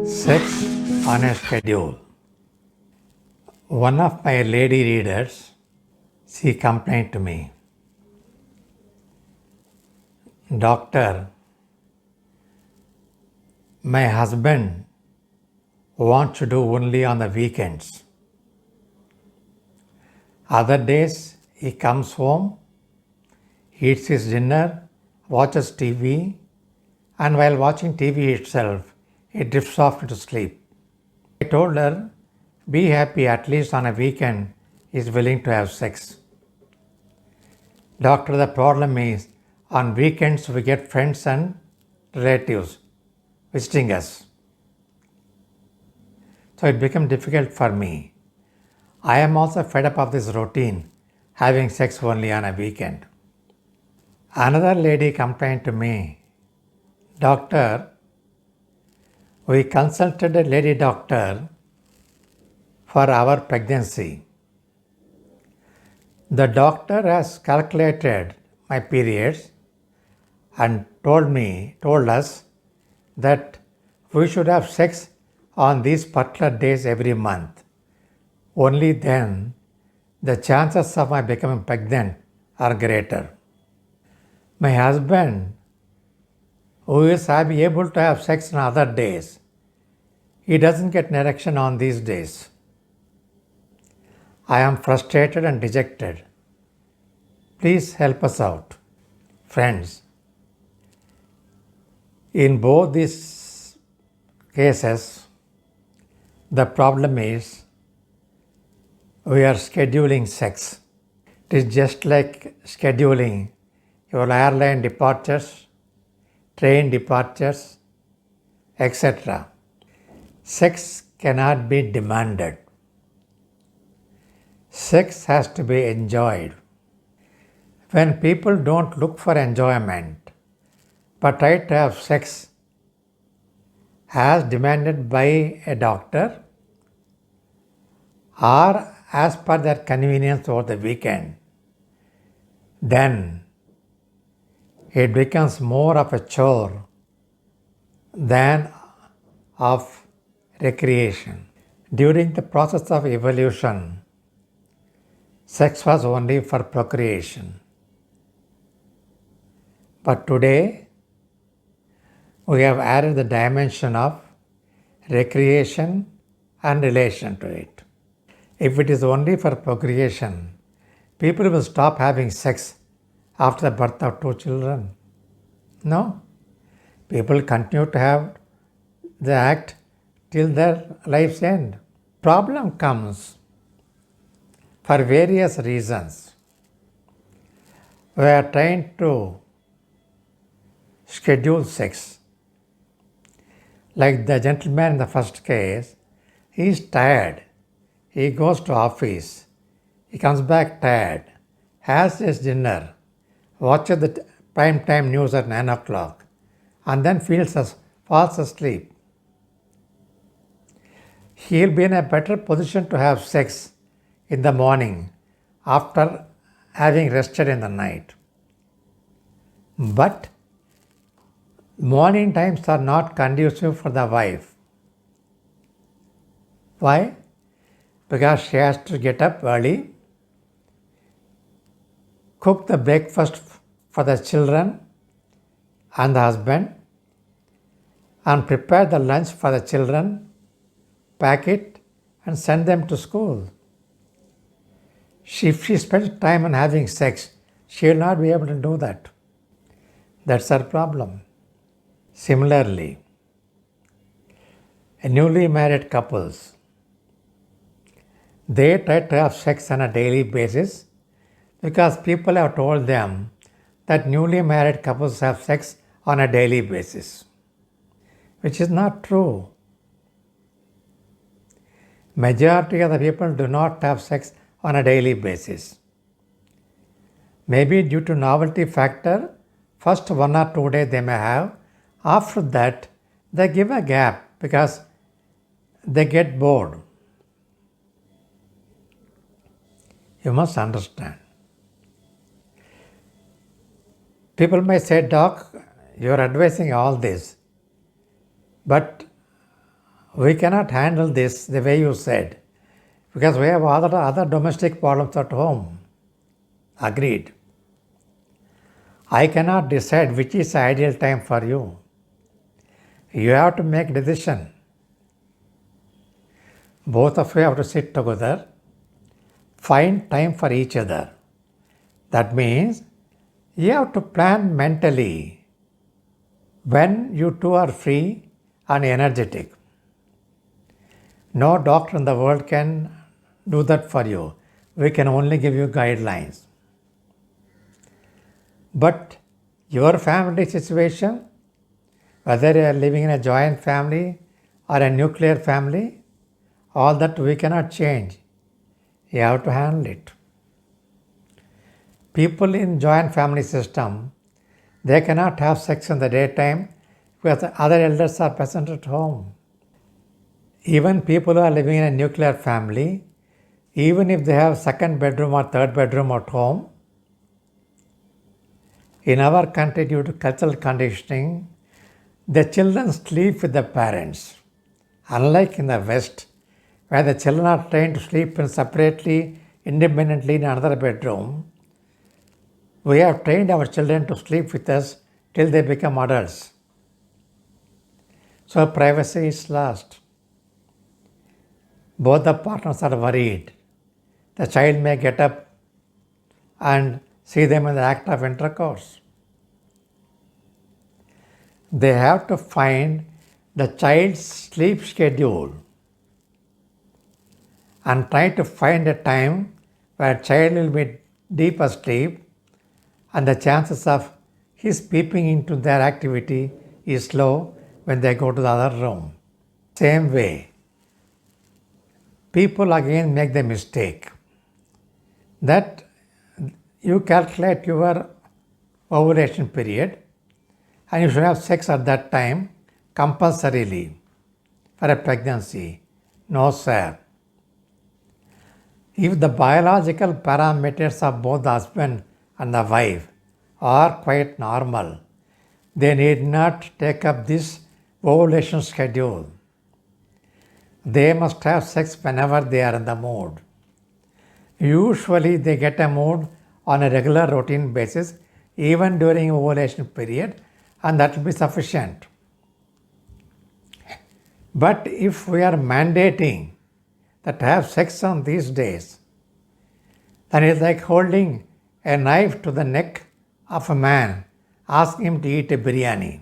Sex on a schedule. One of my lady readers, she complained to me, Doctor, my husband wants to do only on the weekends. Other days he comes home, eats his dinner, watches TV, and while watching TV itself, he drifts off into sleep. I told her, be happy at least on a weekend he is willing to have sex. Doctor, the problem is on weekends we get friends and relatives visiting us. So it became difficult for me. I am also fed up of this routine, having sex only on a weekend. Another lady complained to me, Doctor, we consulted a lady doctor for our pregnancy. The doctor has calculated my periods and told us that we should have sex on these particular days every month. Only then the chances of my becoming pregnant are greater. My husband, who is able to have sex on other days, he doesn't get an erection on these days. I am frustrated and dejected. Please help us out. Friends, in both these cases, the problem is we are scheduling sex. It is just like scheduling your airline departures, train departures, etc. Sex cannot be demanded. Sex has to be enjoyed. When people don't look for enjoyment but try to have sex as demanded by a doctor or as per their convenience over the weekend, then it becomes more of a chore than of recreation. During the process of evolution, sex was only for procreation. But today, we have added the dimension of recreation and relation to it. If it is only for procreation, people will stop having sex after the birth of 2 children. No. People continue to have the act till their life's end. Problem comes for various reasons. We are trying to schedule sex. Like the gentleman in the first case, he is tired. He goes to office. He comes back tired, has his dinner, watches the prime time news at 9 o'clock, and then falls asleep. He'll be in a better position to have sex in the morning after having rested in the night. But morning times are not conducive for the wife. Why? Because she has to get up early, cook the breakfast for the children and the husband, and prepare the lunch for the children, pack it, and send them to school. If she spends time on having sex, she will not be able to do that. That's her problem. Similarly, newly married couples, they try to have sex on a daily basis because people have told them that newly married couples have sex on a daily basis, which is not true. Majority of the people do not have sex on a daily basis. Maybe due to novelty factor, first 1 or 2 days they may have. After that, they give a gap because they get bored. You must understand. People may say, Doc, you are advising all this, but We cannot handle this the way you said because we have other domestic problems at home. Agreed. I cannot decide which is the ideal time for you. You have to make a decision. Both of you have to sit together, find time for each other. That means you have to plan mentally when you two are free and energetic. No doctor in the world can do that for you. We can only give you guidelines. But your family situation, whether you are living in a joint family or a nuclear family, all that we cannot change. You have to handle it. People in joint family system, they cannot have sex in the daytime because other elders are present at home. Even people who are living in a nuclear family, even if they have second bedroom or third bedroom at home, in our country due to cultural conditioning, the children sleep with the parents. Unlike in the West, where the children are trained to sleep separately, independently in another bedroom, we have trained our children to sleep with us till they become adults. So privacy is lost. Both the partners are worried. The child may get up and see them in the act of intercourse. They have to find the child's sleep schedule and try to find a time where child will be deep asleep and the chances of his peeping into their activity is low when they go to the other room. Same way, people again make the mistake that you calculate your ovulation period and you should have sex at that time compulsorily for a pregnancy. No, sir. If the biological parameters of both the husband and the wife are quite normal, they need not take up this ovulation schedule. They must have sex whenever they are in the mood. Usually they get a mood on a regular routine basis even during ovulation period, and that will be sufficient. But if we are mandating that have sex on these days, then it's like holding a knife to the neck of a man, asking him to eat a biryani.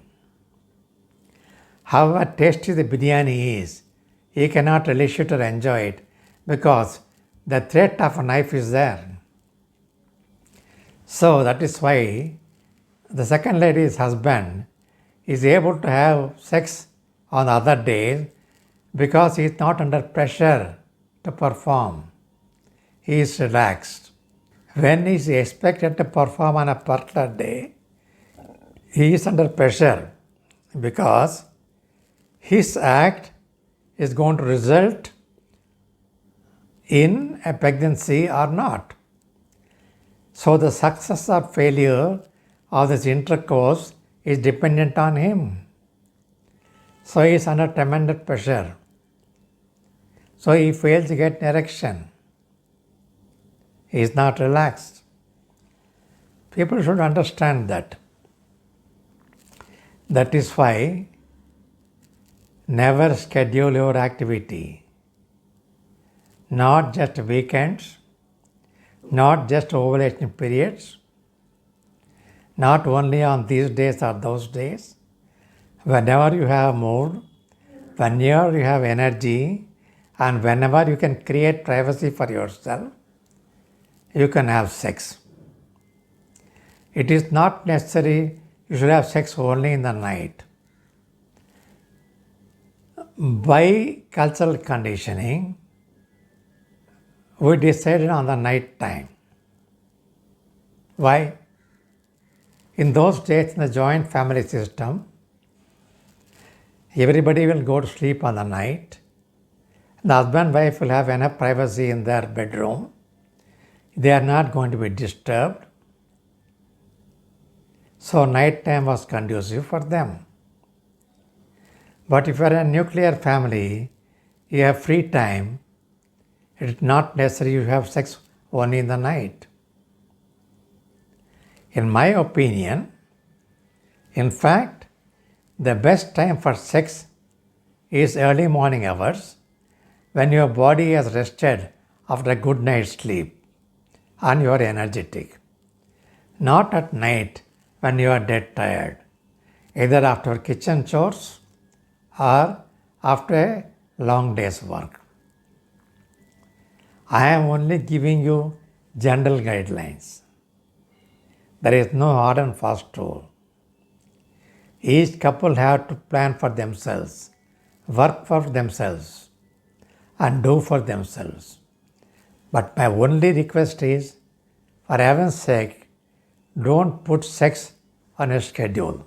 However tasty the biryani is, he cannot relish it or enjoy it because the threat of a knife is there. So that is why the second lady's husband is able to have sex on the other days because he is not under pressure to perform. He is relaxed. When he is expected to perform on a particular day, he is under pressure because his act is going to result in a pregnancy or not. So the success or failure of this intercourse is dependent on him. So he is under tremendous pressure. So he fails to get an erection. He is not relaxed. People should understand that. That is why never schedule your activity. Not just weekends, not just ovulation periods, not only on these days or those days. Whenever you have mood, whenever you have energy, and whenever you can create privacy for yourself, you can have sex. It is not necessary you should have sex only in the night. By cultural conditioning, we decided on the night time. Why? In those days, in the joint family system, everybody will go to sleep on the night. The husband and wife will have enough privacy in their bedroom. They are not going to be disturbed. So night time was conducive for them. But if you are a nuclear family, you have free time. It's not necessary you have sex only in the night. In my opinion, in fact, the best time for sex is early morning hours when your body has rested after a good night's sleep and you are energetic. Not at night when you are dead tired, either after kitchen chores or after a long day's work. I am only giving you general guidelines. There is no hard and fast rule. Each couple have to plan for themselves, work for themselves, and do for themselves. But my only request is, for heaven's sake, don't put sex on a schedule.